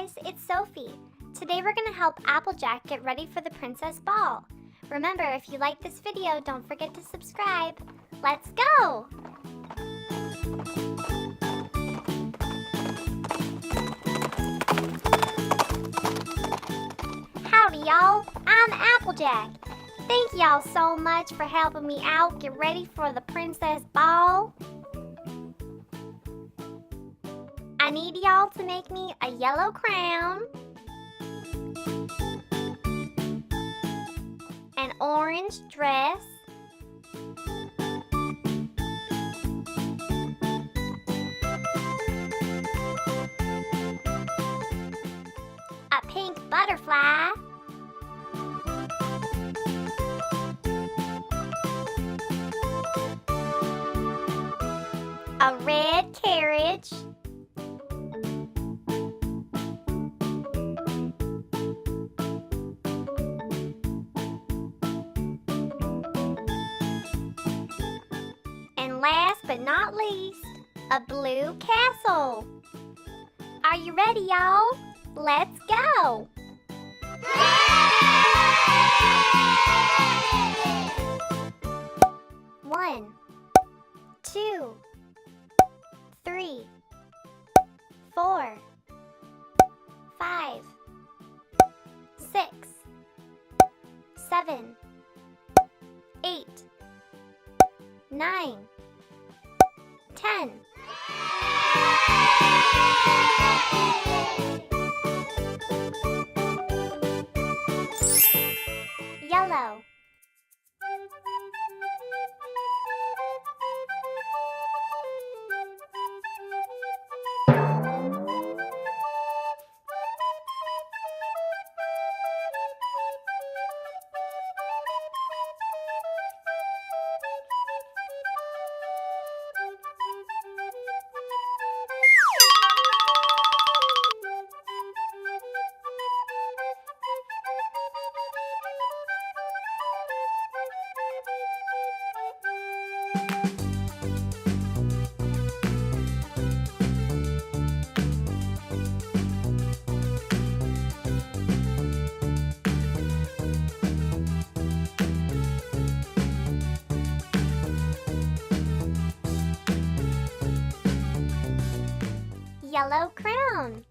guys, it's Sophie. Today we're going to help Applejack get ready for the Princess Ball. Remember, if you like this video, don't forget to subscribe. Let's go! Howdy y'all, I'm Applejack. Thank y'all so much for helping me out get ready for the Princess Ball. I need y'all to make me a yellow crown, an orange dress, a pink butterfly, a red carriage, and last but not least, a blue castle. Are you ready, y'all? Let's go! One, 2, 3, 4, 5, 6, 7, 8, 9, 10. Yellow. Yellow crown.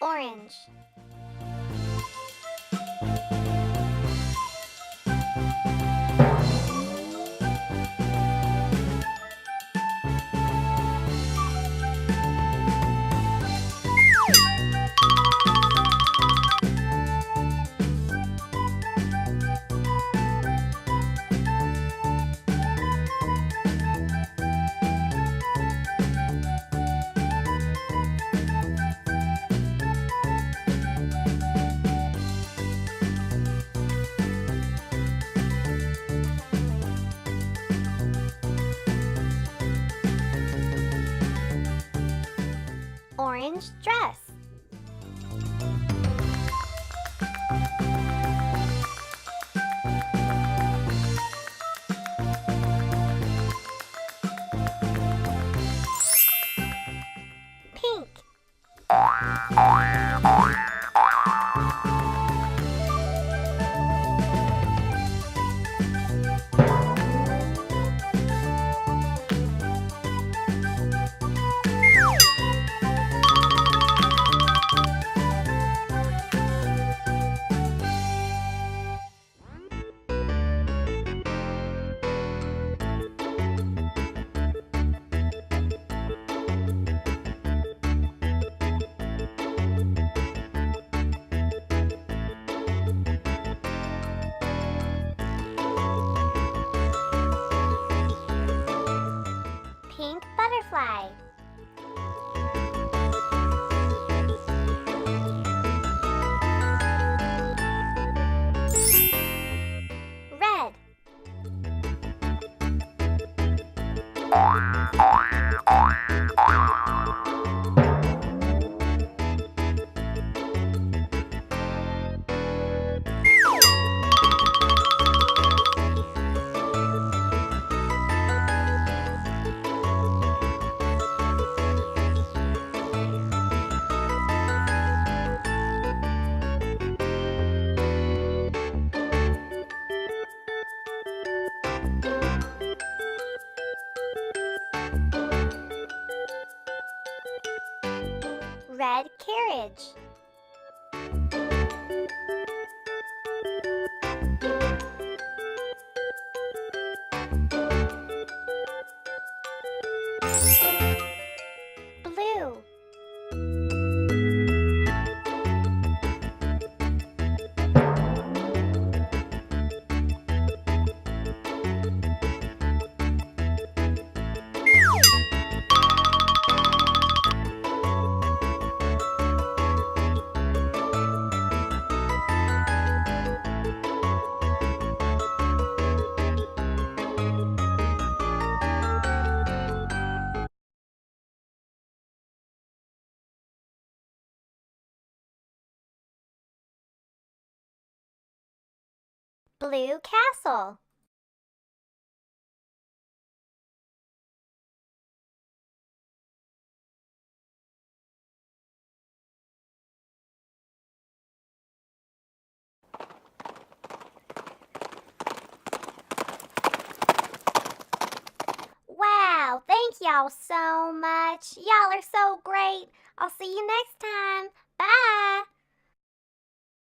Orange. Orange dress. Pink. carriage. Blue. Blue castle. Wow, thank y'all so much. Y'all are so great. I'll see you next time.